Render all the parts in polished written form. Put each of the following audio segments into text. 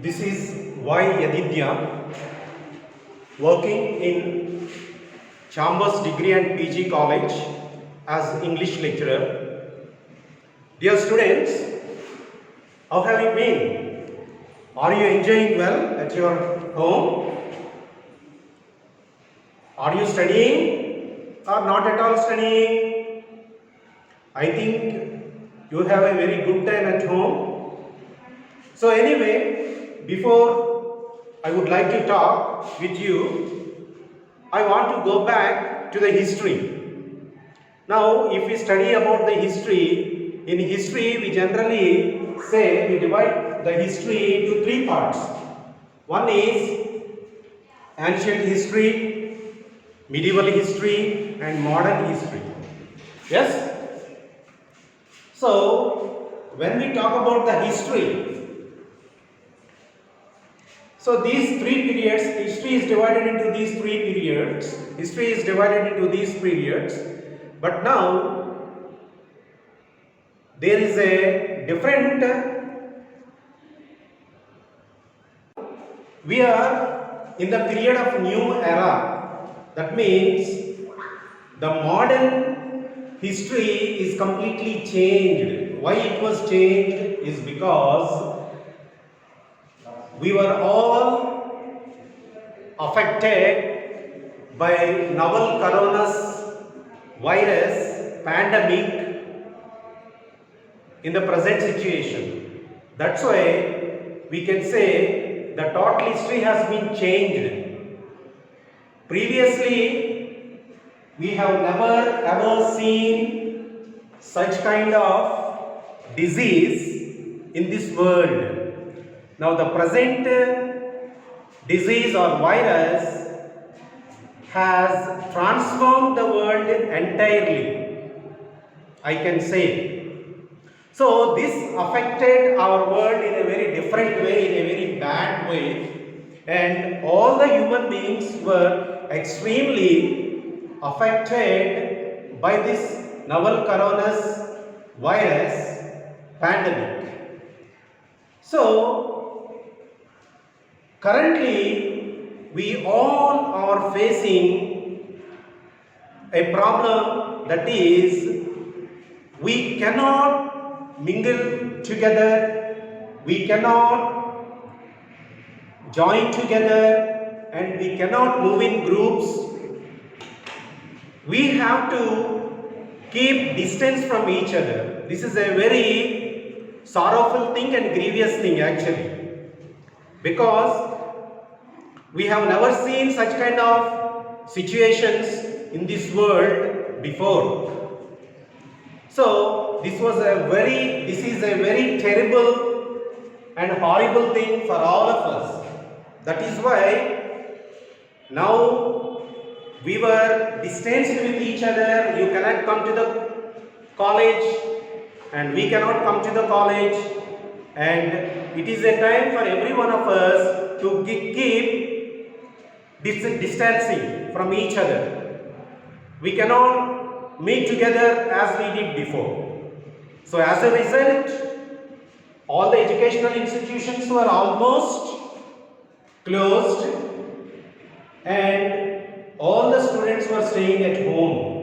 This is Y. Yadidya, working in Chambers Degree and PG College as English lecturer. Dear students, how have you been? Are you enjoying well at your home? Are you studying or not at all studying? I think you have a very good time at home. So anyway, before I would like to talk with you, I want to go back to the history. Now, if we study about the history, in history we generally say we divide the history into three parts. One is ancient history, medieval history, and modern history. Yes? So, when we talk about the history, so these three periods, history is divided into these three periods. History is divided into these periods. But now, there is a different, we are in the period of new era. That means the modern history is completely changed. Why it was changed is because we were all affected by novel coronavirus pandemic in the present situation. That's why we can say the total history has been changed. Previously, we have never ever seen such kind of disease in this world. Now the present disease or virus has transformed the world entirely, I can say. So this affected our world in a very different way, in a very bad way, and all the human beings were extremely affected by this novel coronavirus pandemic. So currently, we all are facing a problem, that is, we cannot mingle together, we cannot join together, and we cannot move in groups. We have to keep distance from each other. This is a very sorrowful thing and grievous thing actually, because we have never seen such kind of situations in this world before. So this is a very terrible and horrible thing for all of us. That is why now we were distanced with each other. You cannot come to the college and we cannot come to the college, and it is a time for every one of us to keep distancing from each other. We cannot meet together as we did before. So as a result, all the educational institutions were almost closed and all the students were staying at home.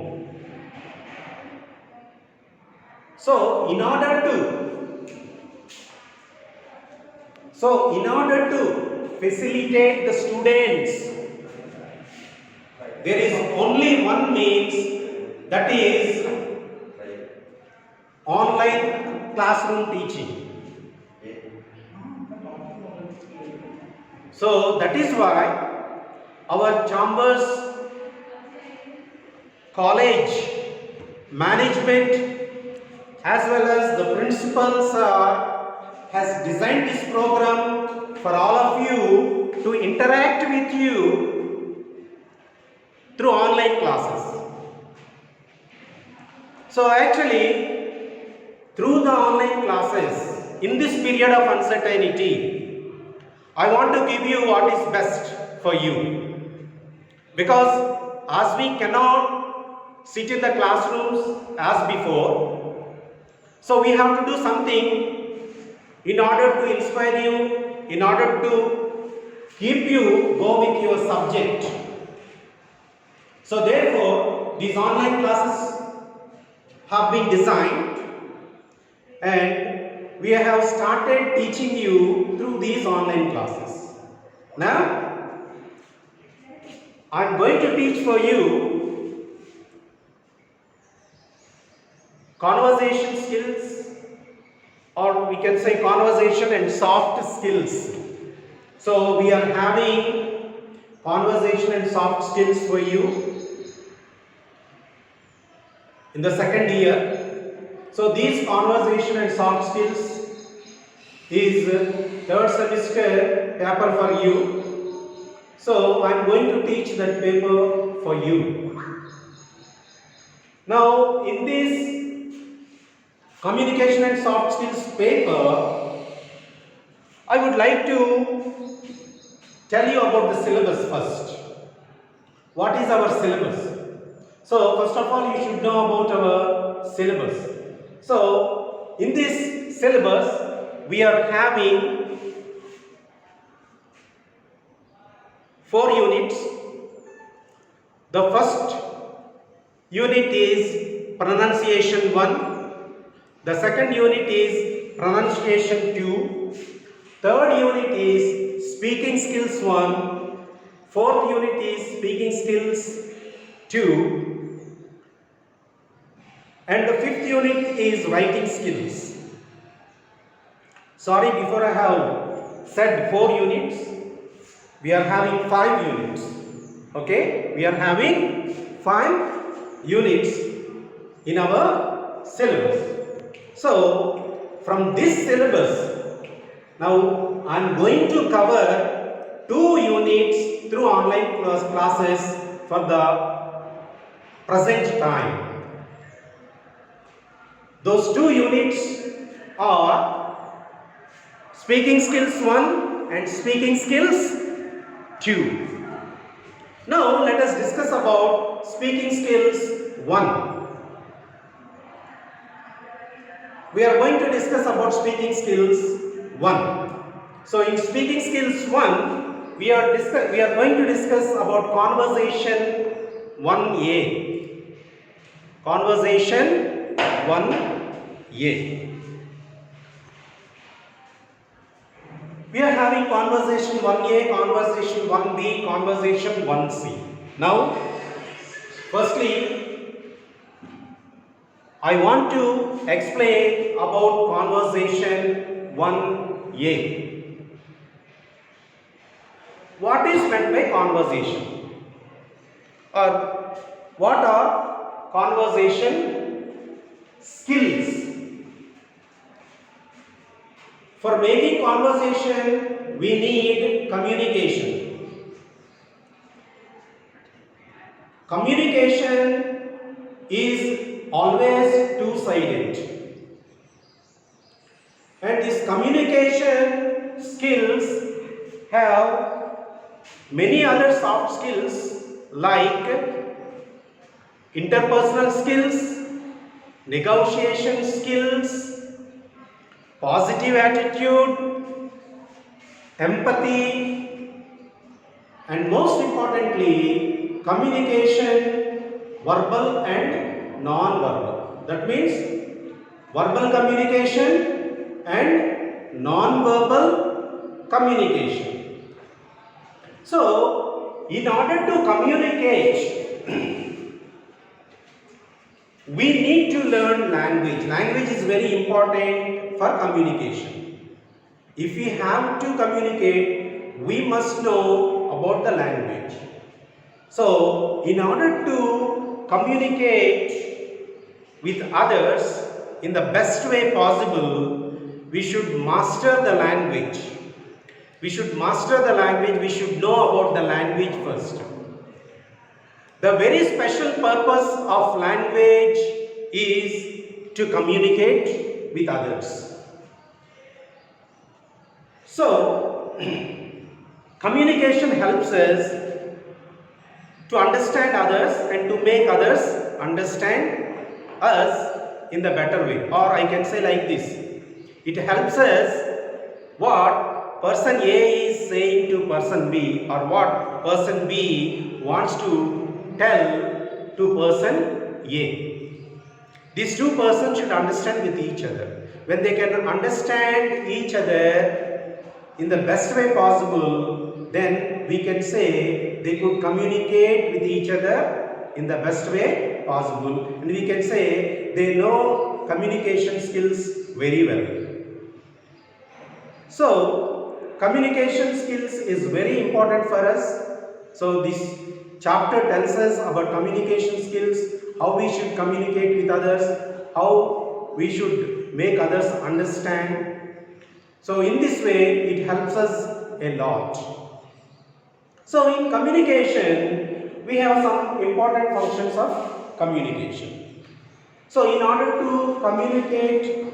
So in order to facilitate the students, there is only one means, that is online classroom teaching. So that is why our Chambers College management as well as the principals has designed this program for all of you to interact with you through online classes. So actually, through the online classes, in this period of uncertainty, I want to give you what is best for you. Because as we cannot sit in the classrooms as before, so we have to do something in order to inspire you, in order to keep you go with your subject. So therefore, these online classes have been designed and we have started teaching you through these online classes. Now, I am going to teach for you conversation skills, or we can say conversation and soft skills. So we are having conversation and soft skills for you in the second year. So these conversation and soft skills is third semester paper for you. So I am going to teach that paper for you. Now in this communication and soft skills paper, I would like to tell you about the syllabus first. What is our syllabus? So first of all, you should know about our syllabus. So in this syllabus, we are having 4 units. The first unit is pronunciation 1. The second unit is pronunciation 2. Third unit is speaking skills 1. Fourth unit is speaking skills 2. And the fifth unit is writing skills. Sorry, before I have said 4 units, we are having 5 units. Okay, we are having 5 units in our syllabus. So, from this syllabus, now I am going to cover 2 units through online classes for the present time. Those 2 units are speaking skills 1 and speaking skills 2. Now let us discuss about speaking skills 1. We are going to discuss about speaking skills 1. So in speaking skills 1, we are going to discuss about conversation 1A. Conversation 1A. We are having conversation 1A, conversation 1B, conversation 1C. Now, firstly, I want to explain about conversation 1A. What is meant by conversation? Or what are conversation skills? For making conversation, we need communication. Communication is always two-sided. And these communication skills have many other soft skills like interpersonal skills, negotiation skills, positive attitude, empathy, and most importantly, communication, verbal and non-verbal. That means verbal communication and non-verbal communication. So, in order to communicate, we need to learn language. Language is very important for communication. If we have to communicate, we must know about the language. So, in order to communicate with others in the best way possible, we should master the language. We should master the language, we should know about the language first. The very special purpose of language is to communicate with others. So, communication helps us to understand others and to make others understand us in the better way. Or I can say like this, it helps us what person A is saying to person B, or what person B wants to tell to person A. These two persons should understand with each other. When they can understand each other in the best way possible, then we can say they could communicate with each other in the best way possible, and we can say they know communication skills very well. So, communication skills is very important for us. So, this chapter tells us about communication skills, how we should communicate with others, how we should make others understand. So, in this way, it helps us a lot. So, in communication, we have some important functions of communication. So, in order to communicate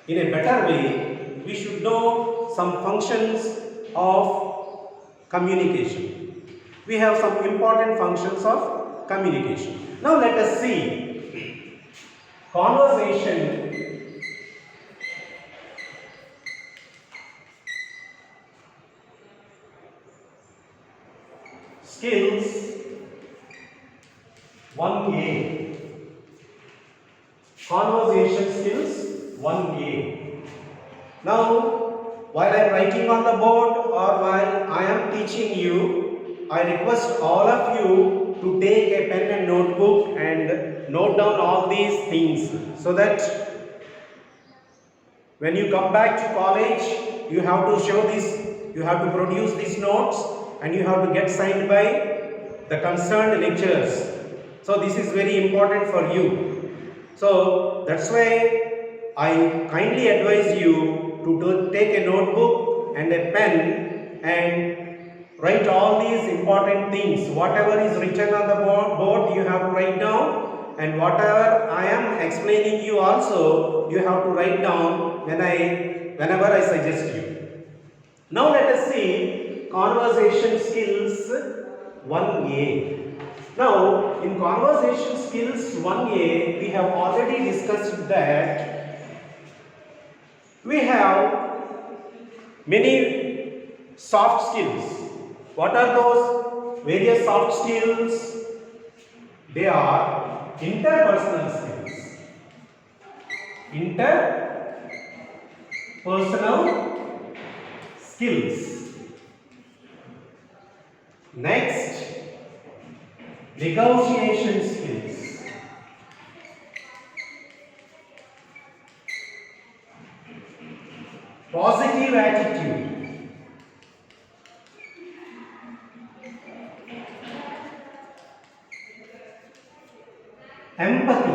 in a better way, we should know some functions of communication. We have some important functions of communication. Now let us see. Conversation skills 1A. Conversation skills 1A. Now, while I am writing on the board or while I am teaching you, I request all of you to take a pen and notebook and note down all these things, so that when you come back to college, you have to show this, you have to produce these notes, and you have to get signed by the concerned lecturers. So this is very important for you. So that's why I kindly advise you to take a notebook and a pen and write all these important things. Whatever is written on the board, you have to write down, and whatever I am explaining you also, you have to write down whenever I suggest you. Now let us see conversation skills 1A. Now in conversation skills 1A, we have already discussed that we have many soft skills. What are those various soft skills? They are interpersonal skills. Interpersonal skills. Next, negotiation skills. Positive attitude. Empathy.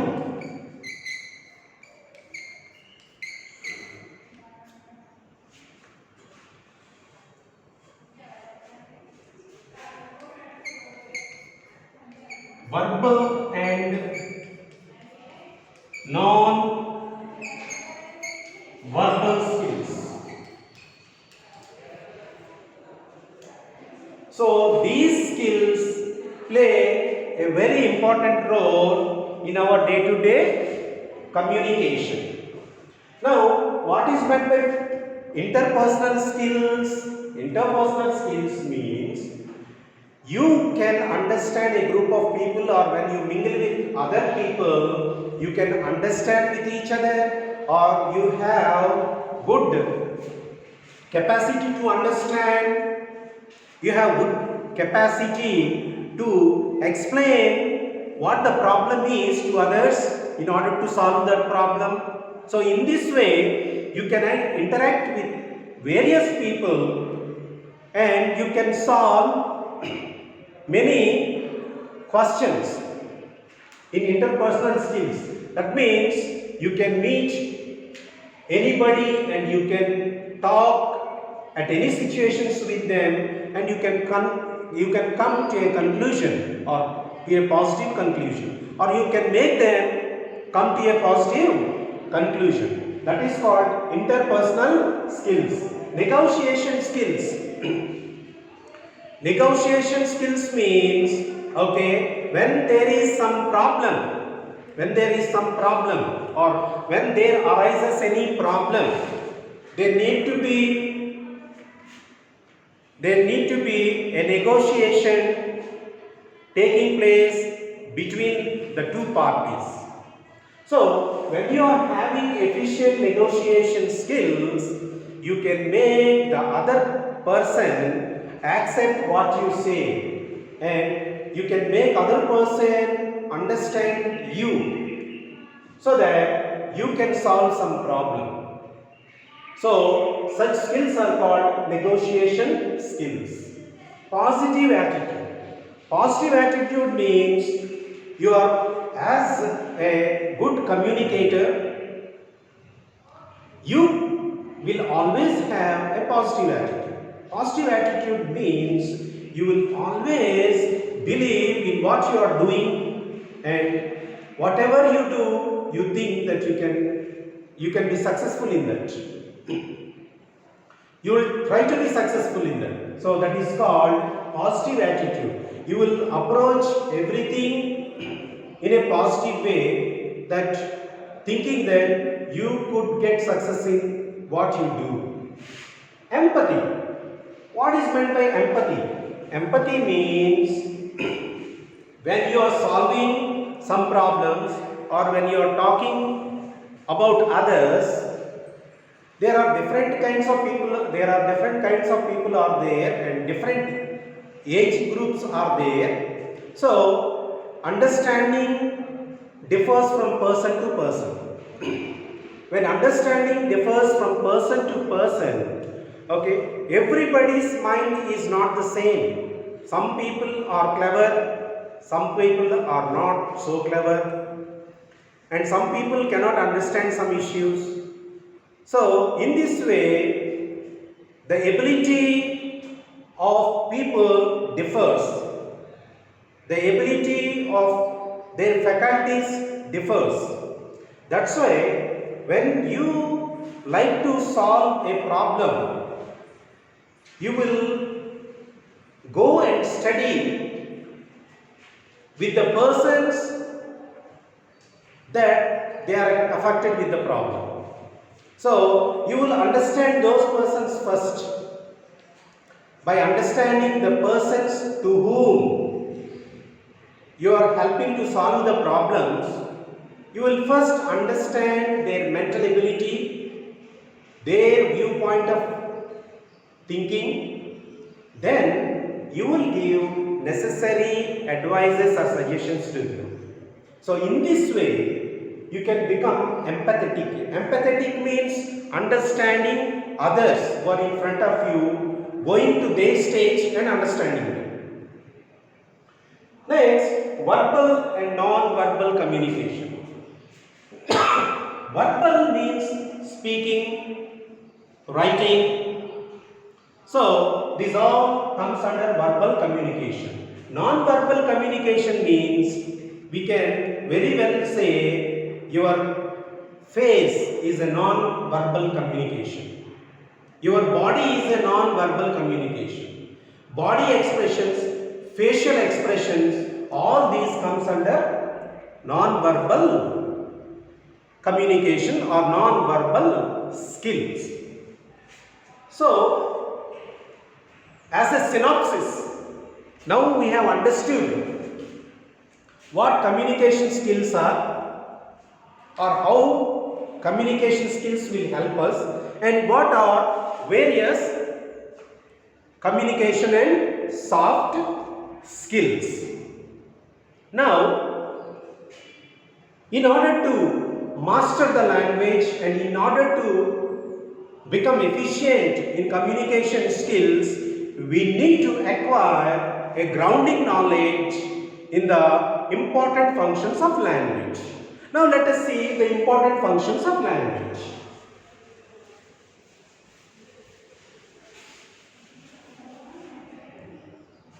Verbal and non-verbal skills. So these skills play a very important role in our day-to-day communication. Now, what is meant by interpersonal skills? Interpersonal skills means you can understand a group of people, or when you mingle with other people, you can understand with each other, or you have good capacity to understand. You have good capacity to explain what the problem is to others in order to solve that problem. So in this way, you can interact with various people and you can solve many questions in interpersonal skills. That means you can meet anybody and you can talk at any situations with them, and you can come to a conclusion or to a positive conclusion, or you can make them come to a positive conclusion. That is called interpersonal skills. Negotiation skills. Negotiation skills means, okay, when there is some problem, or when there arises any problem, there need to be a negotiation taking place between the two parties. So when you are having efficient negotiation skills, you can make the other person accept what you say, and you can make other person understand you, so that you can solve some problem. So such skills are called negotiation skills. Positive attitude. Positive attitude means you are, as a good communicator, you will always have a positive attitude. Positive attitude means you will always believe in what you are doing, and whatever you do, you think that you can be successful in that. You will try to be successful in that. So that is called positive attitude. You will approach everything in a positive way, that thinking that you could get success in what you do. Empathy. What is meant by empathy? Empathy means when you are solving some problems, or when you are talking about others, there are different kinds of people are there, and different age groups are there. So understanding differs from person to person. When understanding differs from person to person, okay, everybody's mind is not the same. Some people are clever, some people are not so clever, and some people cannot understand some issues. So in this way, the ability of people differs. The ability of their faculties differs. That's why when you like to solve a problem, you will go and study with the persons that they are affected with the problem. So you will understand those persons first. By understanding the persons to whom you are helping to solve the problems, you will first understand their mental ability, their viewpoint of thinking. Then you will give necessary advices or suggestions to them. So in this way, you can become empathetic. Empathetic means understanding others who are in front of you, going to their stage and understanding them. Next, verbal and non-verbal communication. Verbal means speaking, writing. So this all comes under verbal communication. Non-verbal communication means we can very well say your face is a non-verbal communication. Your body is a non-verbal communication. Body expressions, facial expressions, all these comes under non-verbal communication or non-verbal skills. So, as a synopsis, now we have understood what communication skills are, or how communication skills will help us, and what are various communication and soft skills. Now, in order to master the language and in order to become efficient in communication skills, we need to acquire a grounding knowledge in the important functions of language. Now let us see the important functions of language.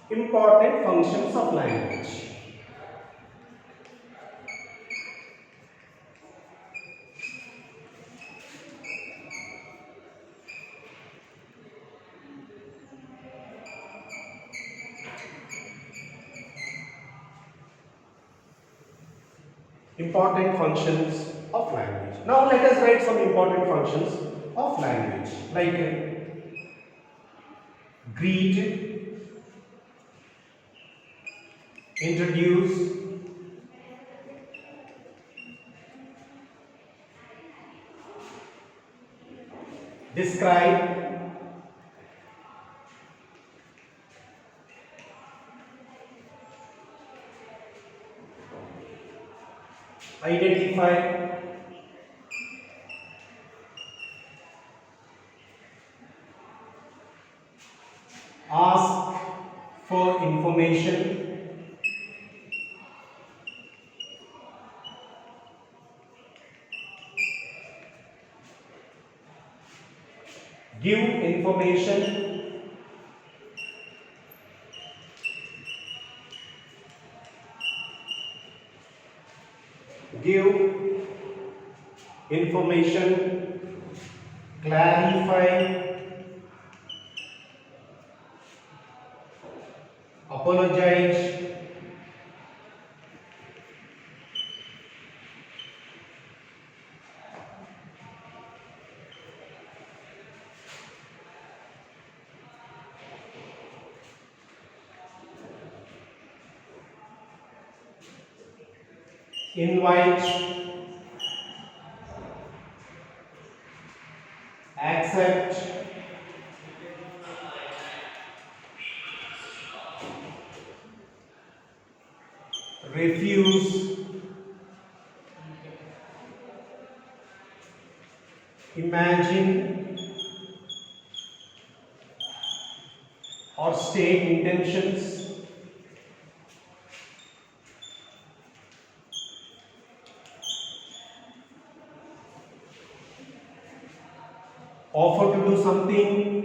Important functions of language. Important functions of language. Now let us write some important functions of of language, like greet, introduce, describe, identify, ask for information, give information, give information, clarify, apologize, invite, accept, refuse, imagine or state intentions, offer to do something,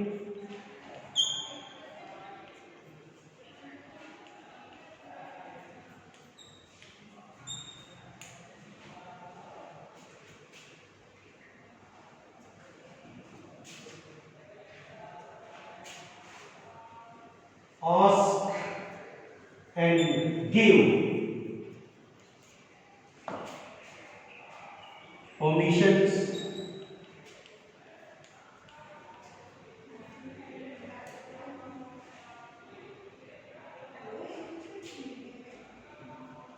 ask and give permissions,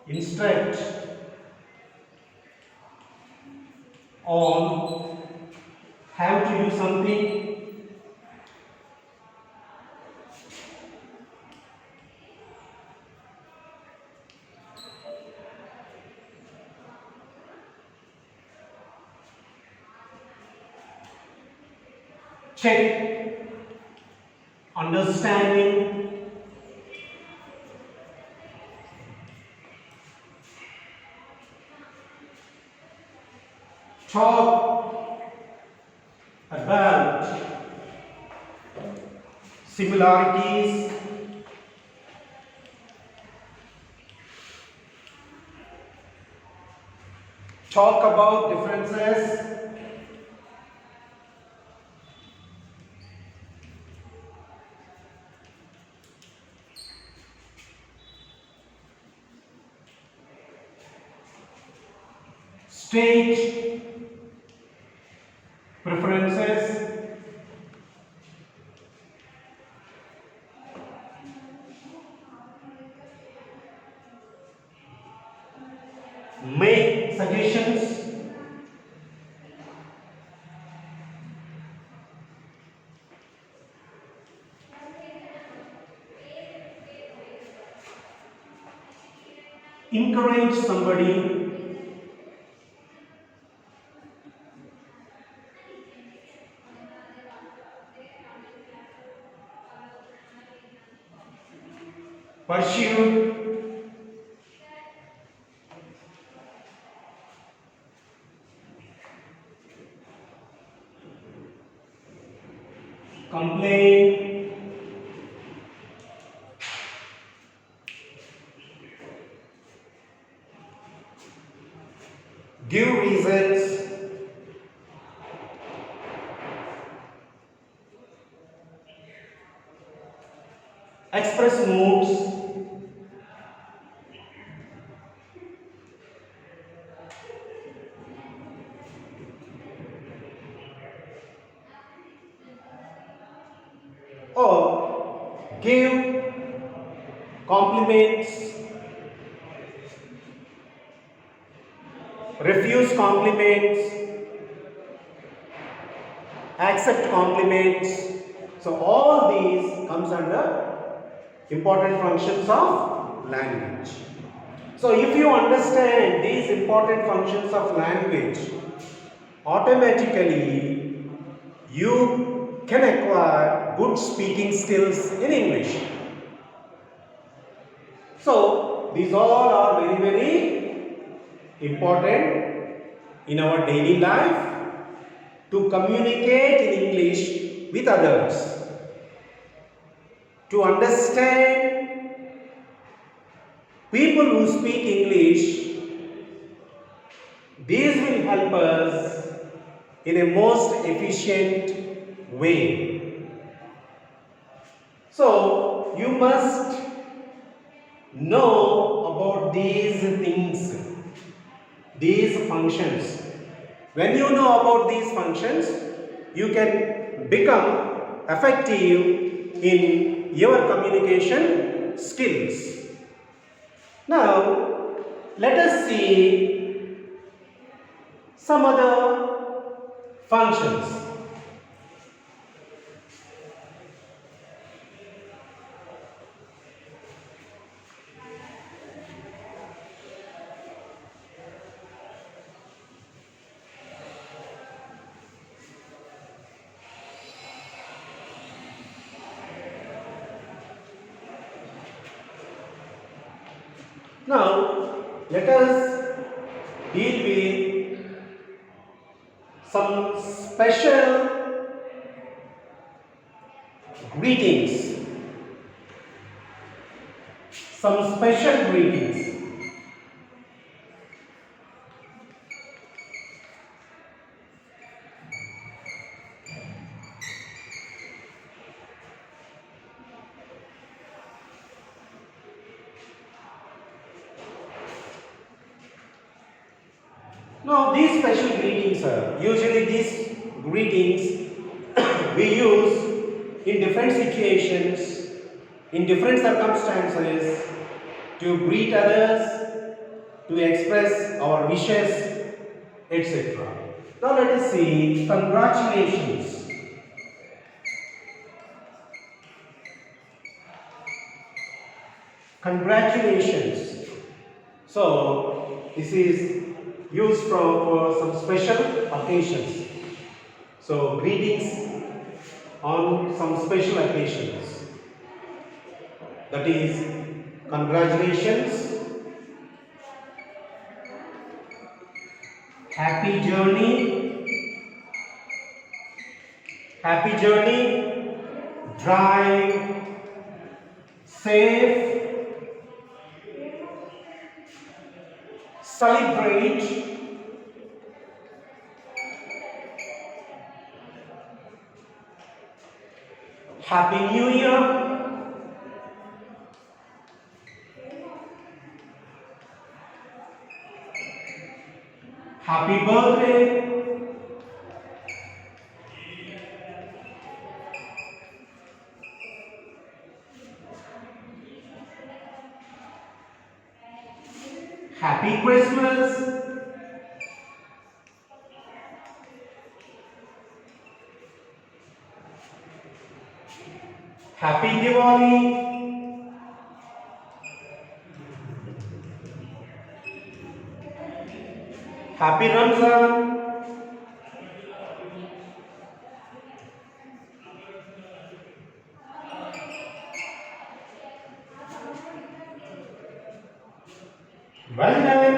instruct on how to do something, check, understanding, talk about similarities, talk about differences, state preferences, make suggestions, encourage somebody, pursue, complain, give reasons, express moods, or give compliments, refuse compliments, accept compliments. So all these comes under important functions of language. So if you understand these important functions of language, automatically you can acquire good speaking skills in English. So these all are very, very important in our daily life to communicate in English with others, to understand people who speak English. These will help us in a most efficient way. So you must know about these things, these functions. When you know about these functions, you can become effective in your communication skills. Now, let us see some other functions. Now, let us deal with some special greetings. Some special greetings. Now, these special greetings are usually these greetings we use in different situations, in different circumstances to greet others, to express our wishes, etc. Now, let us see congratulations. Congratulations. So, this is used for some special occasions. So, greetings on some special occasions. That is, congratulations, happy journey, drive safe, celebrate, Happy New Year, Happy Birthday, Happy Christmas, Happy Diwali, Happy Ramzan, well done,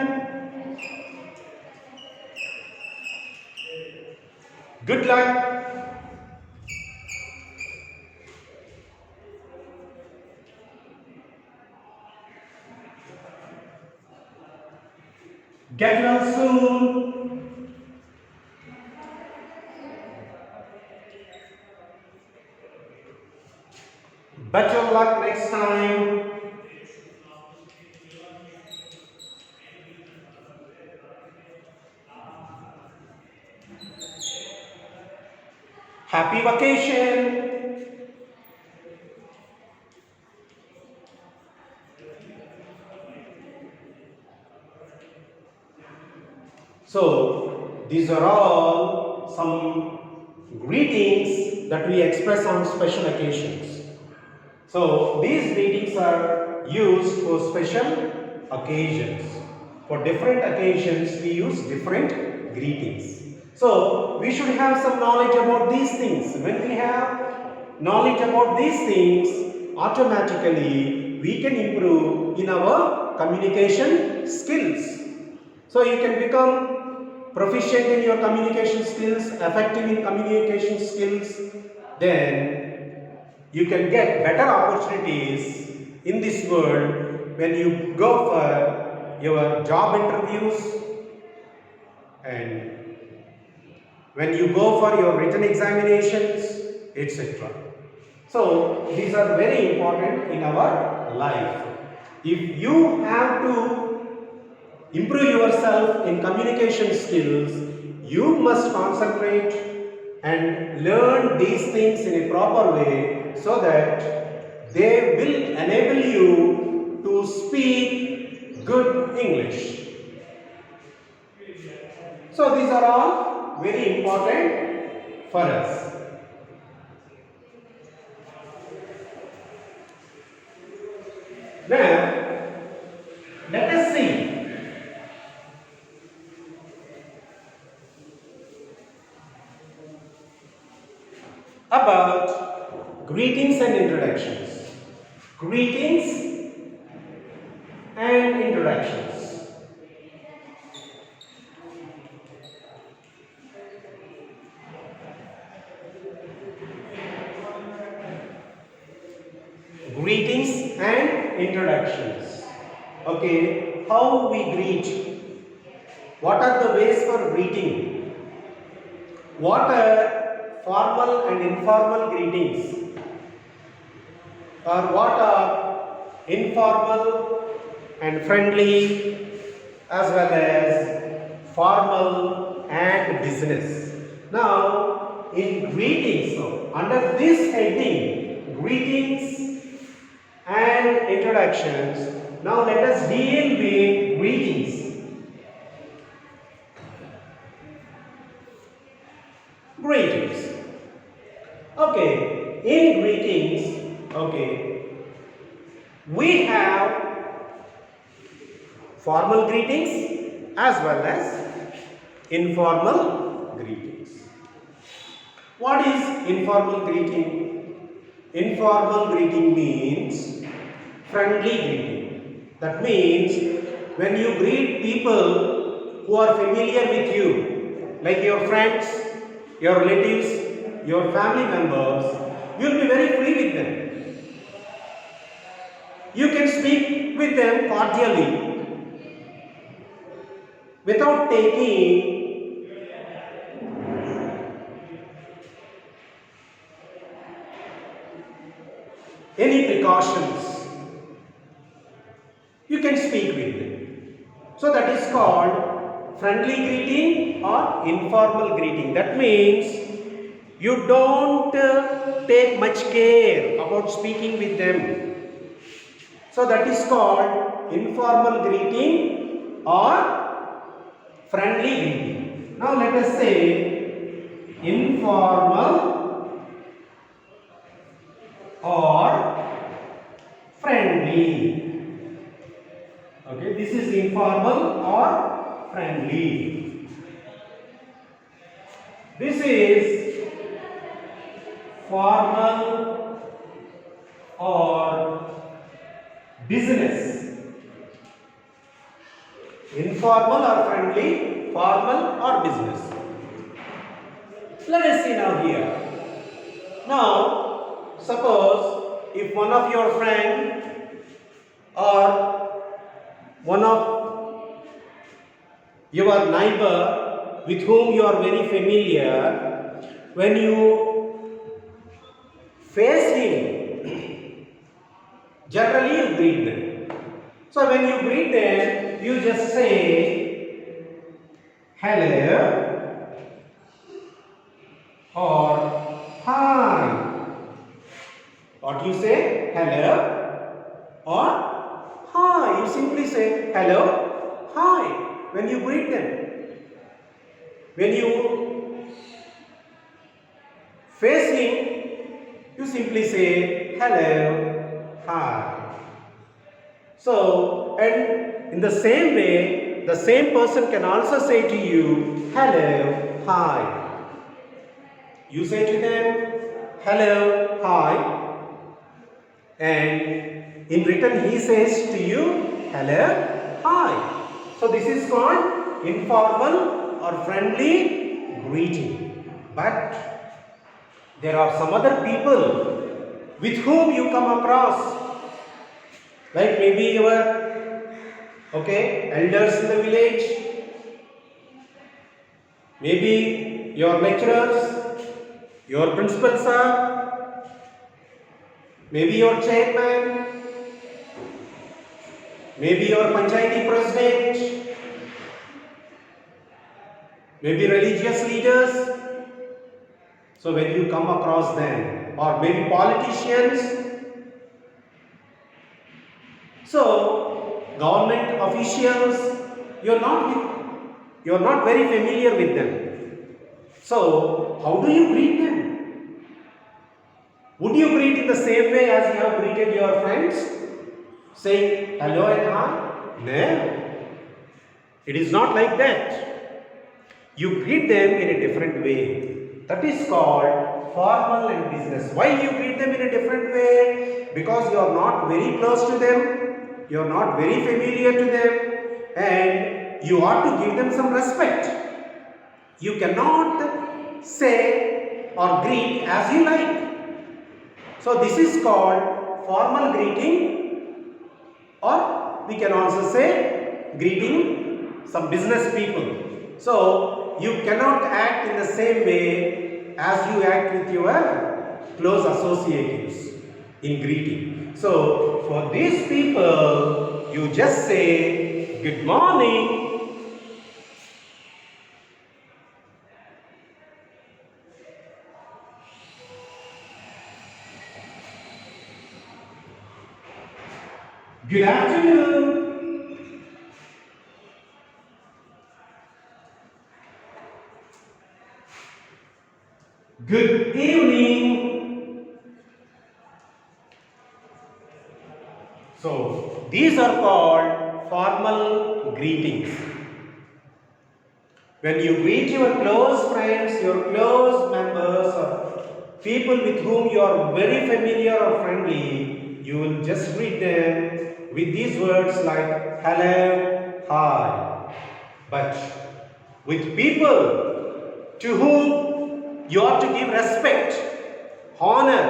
good luck, get well soon, better luck next time, happy vacation, So these are all some greetings that we express on special occasions. So these greetings are used for special occasions. For different occasions we use different greetings. So we should have some knowledge about these things. When we have knowledge about these things, automatically we can improve in our communication skills. So you can become proficient in your communication skills, effective in communication skills, then you can get better opportunities in this world when you go for your job interviews and when you go for your written examinations, etc. So these are very important in our life. If you have to improve yourself in communication skills, you must concentrate and learn these things in a proper way so that they will enable you to speak good English. So these are all very important for us. Now, let us see about greetings and introductions. Greetings and introductions. Greetings and introductions. Okay, how we greet? What are the ways for greeting? What are formal and informal greetings? Or what are informal and friendly as well as formal and business? Now, in greetings, so under this heading, greetings and introductions, now let us deal with greetings. Greetings. Okay, in greetings, okay, we have formal greetings as well as informal greetings. What is informal greeting? Informal greeting means friendly greeting. That means when you greet people who are familiar with you, like your friends, your relatives, your family members, you will be very free with them. You can speak with them cordially without taking any precautions. You can speak with them. So that is called friendly greeting or informal greeting. That means you don't take much care about speaking with them. So that is called informal greeting or friendly greeting. Now let us say informal or friendly. Okay, this is informal or friendly. This is formal or business. Informal or friendly, formal or business. Let us see now here. Now, suppose if one of your friend or one of your neighbor with whom you are very familiar, when you face him, generally you greet them. So when you greet them, you just say hello or hi. What you say? Hello or hi. You simply say hello, hi when you greet them. When you face him, you simply say hello, hi. So, and in the same way, the same person can also say to you, hello, hi. You say to them, hello, hi, and in return he says to you, hello, hi. So this is called informal or friendly greeting. But there are some other people with whom you come across, like maybe your elders in the village, maybe your lecturers, your principals are, maybe your chairman, maybe your panchayati president, maybe religious leaders. So when you come across them, or maybe politicians, so government officials, you're not very familiar with them. So how do you greet them? Would you greet in the same way as you have greeted your friends, saying hello and hi? No, it is not like that. You greet them in a different way. That is called formal and business. Why you greet them in a different way? Because you are not very close to them, you are not very familiar to them, and you ought to give them some respect. You cannot say or greet as you like. So this is called formal greeting, or we can also say greeting some business people. So you cannot act in the same way as you act with your close associates in greeting. So for these people, you just say good morning. Good afternoon. Good evening. So these are called formal greetings. When you greet your close friends, your close members, or people with whom you are very familiar or friendly, you will just greet them with these words like hello, hi. But with people to whom you ought to give respect, honor,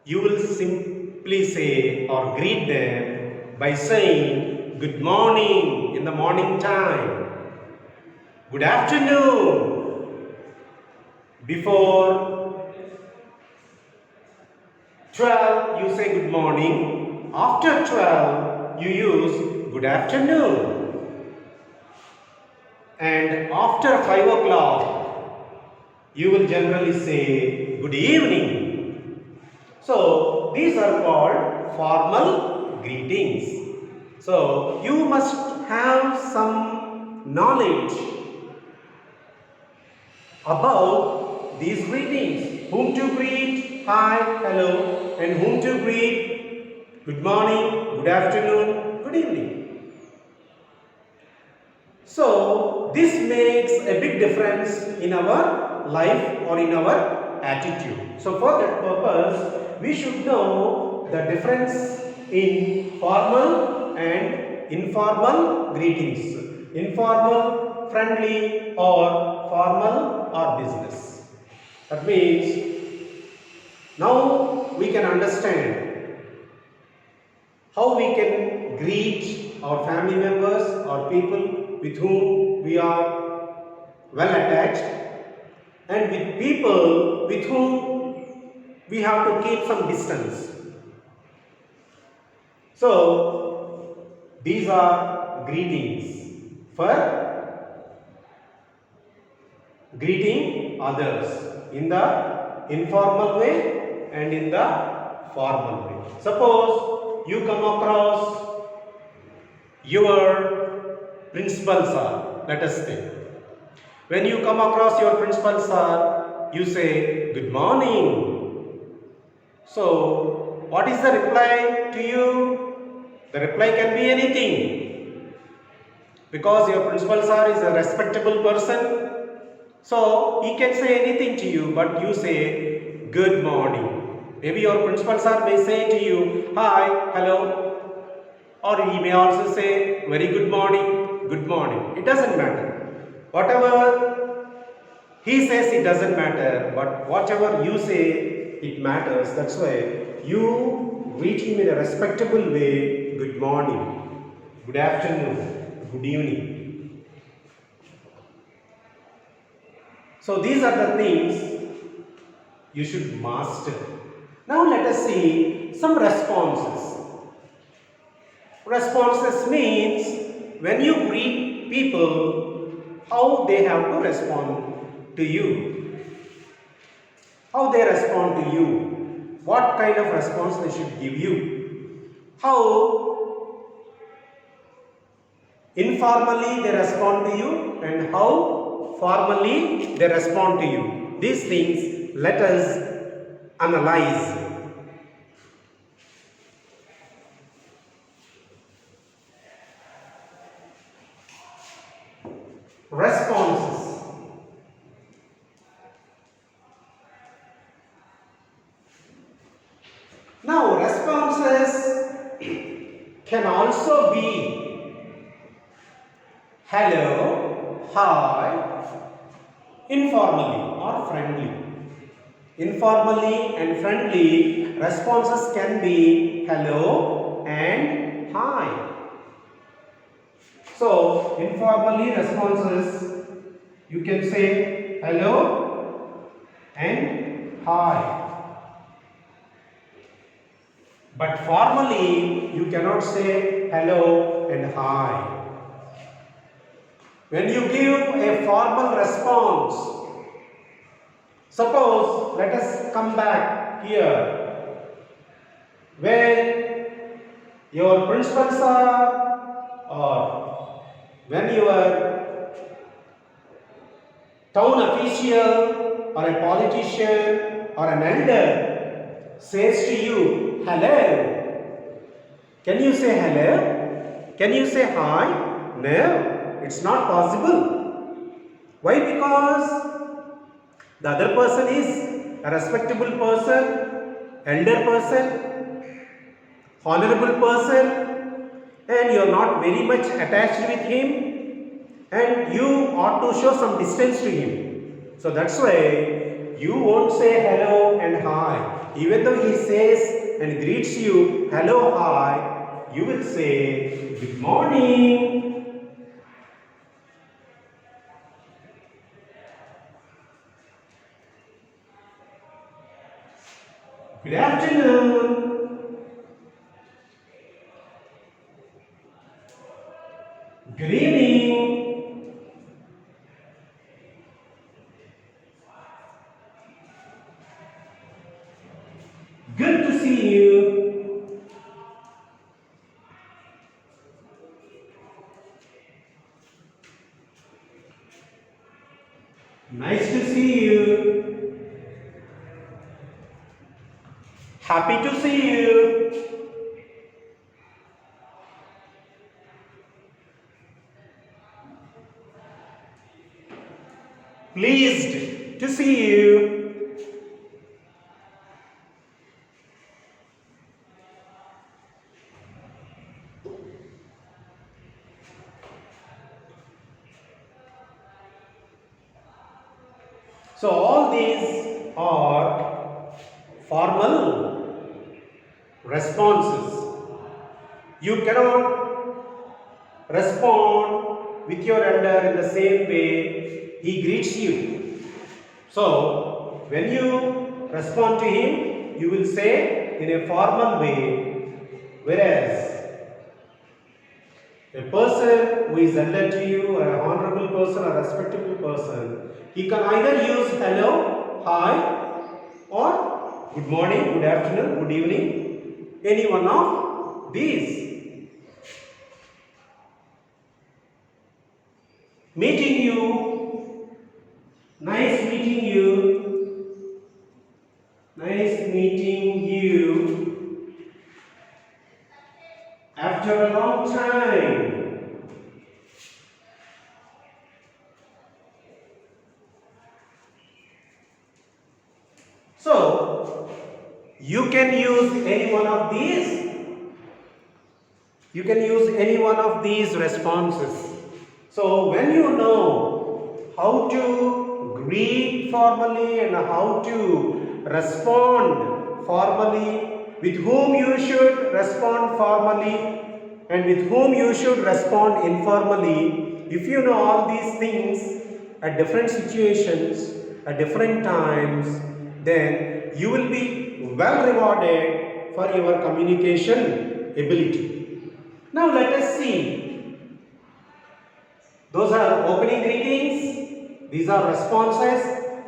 you will simply say or greet them by saying good morning in the morning time, good afternoon before 12 you say good morning, after 12 you use good afternoon, and after 5 o'clock you will generally say good evening. So these are called formal greetings. So you must have some knowledge about these greetings. Whom to greet, hi, hello, and whom to greet, good morning, good afternoon, good evening. So this makes a big difference in our life or in our attitude. So for that purpose, we should know the difference in formal and informal greetings. Informal, friendly, or formal or business. That means now we can understand how we can greet our family members or people with whom we are well attached, and with people with whom we have to keep some distance. So these are greetings for greeting others in the informal way and in the formal way. Suppose you come across your principal sir, let us say, When you come across your principal sir, you say, "Good morning." So, what is the reply to you? The reply can be anything. Because your principal sir is a respectable person, so he can say anything to you, but you say, "Good morning." Maybe your principal sir may say to you, "Hi, hello," or he may also say, "Very good morning, good morning." It doesn't matter. Whatever he says, it doesn't matter, but whatever you say, it matters. That's why you greet him in a respectable way. Good morning, good afternoon, good evening. So these are the things you should master. Now let us see some responses. Responses means when you greet people, how they have to respond to you. How they respond to you. What kind of response they should give you. How informally they respond to you and how formally they respond to you. These things let us analyze. Responses. Now responses can also be hello, hi, informally or friendly. Informally and friendly responses can be hello and hi. So, informally responses, you can say hello and hi. But formally, you cannot say hello and hi. When you give a formal response, suppose, let us come back here. When your principal sir or when your town official or a politician or an elder says to you, hello, can you say hello? Can you say hi? No, it's not possible. Why? Because the other person is a respectable person, elder person, honorable person, and you are not very much attached with him, and you ought to show some distance to him. So that's why you won't say hello and hi. Even though he says and greets you hello, hi, you will say good morning. Good afternoon. Good evening. Good to see you. Nice to see you. Happy to see you. Pleased to see you. So all these are formal responses. You cannot respond with your elder in the same way he greets you. So when you respond to him, you will say in a formal way, whereas a person who is elder to you, or a honorable person, or a respectable person, he can either use hello, hi, or good morning, good afternoon, good evening, any one of these. Meeting you Nice meeting you. Nice meeting you after a long time. So, you can use any one of these. You can use any one of these responses. So, when you know how to greet formally and how to respond formally, with whom you should respond formally and with whom you should respond informally, if you know all these things at different situations, at different times, then you will be well rewarded for your communication ability. Now let us see. Those are opening greetings. These are responses.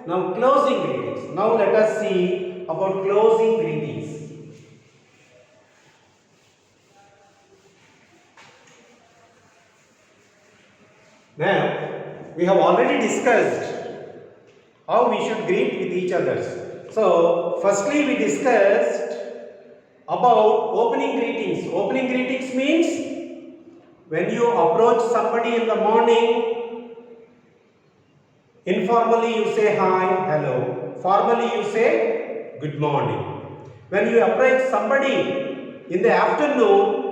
Now closing greetings. Now let us see about closing greetings. Now we have already discussed how we should greet with each other. So firstly we discussed about opening greetings. Opening greetings means when you approach somebody in the morning, informally you say hi, hello. Formally you say good morning. When you approach somebody in the afternoon,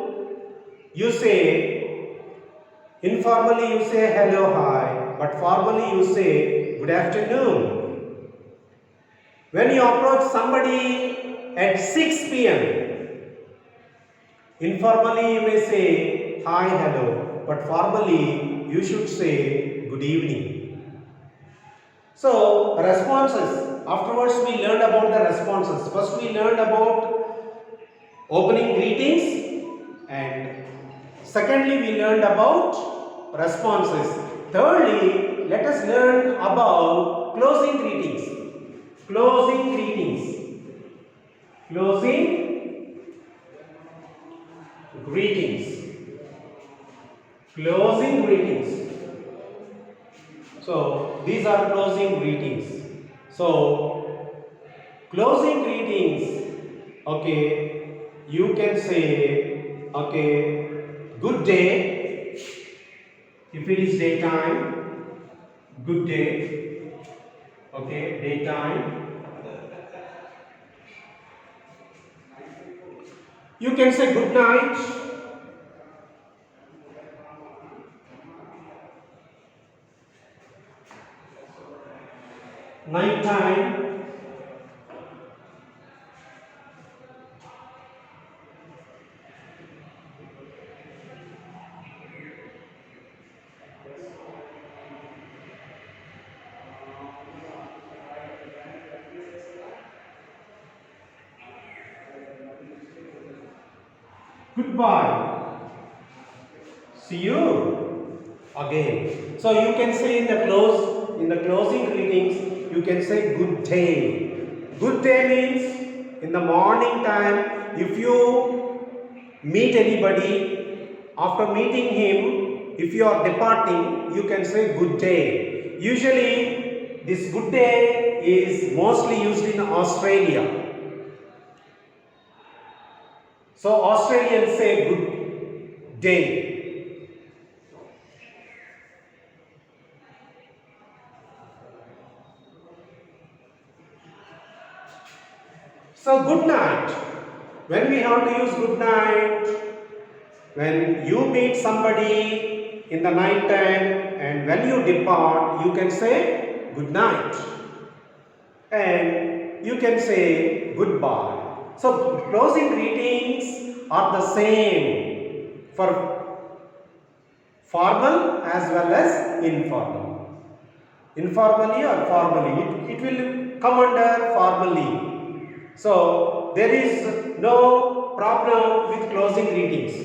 you say, informally you say hello, hi, but formally you say good afternoon. When you approach somebody at 6 p.m., informally you may say hi, hello, but formally you should say good evening. So, responses. Afterwards we learned about the responses. First we learned about opening greetings and secondly we learned about responses. Thirdly, let us learn about closing greetings. Closing greetings. Closing greetings. Closing greetings. So, these are closing greetings. So, closing greetings, okay, you can say, okay, good day, if it is daytime, good day, okay, daytime. You can say good night. Night time. Goodbye. See you again. So you can say in the closing greetings, you can say good day. Good day means in the morning time, if you meet anybody, after meeting him, if you are departing, you can say good day. Usually, this good day is mostly used in Australia. So Australians say good day. So good night. When we have to use good night, when you meet somebody in the night time and when you depart, you can say good night. And you can say goodbye. So closing greetings are the same for formal as well as informal. Informally or formally, it will come under formally. So there is no problem with closing greetings.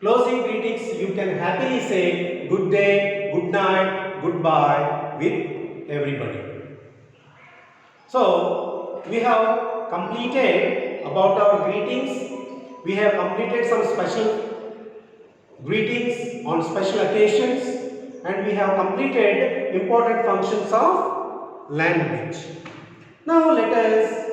Closing greetings you can happily say good day, good night, goodbye with everybody. So we have completed about our greetings. We have completed some special greetings on special occasions. and we have completed important functions of language. Now let us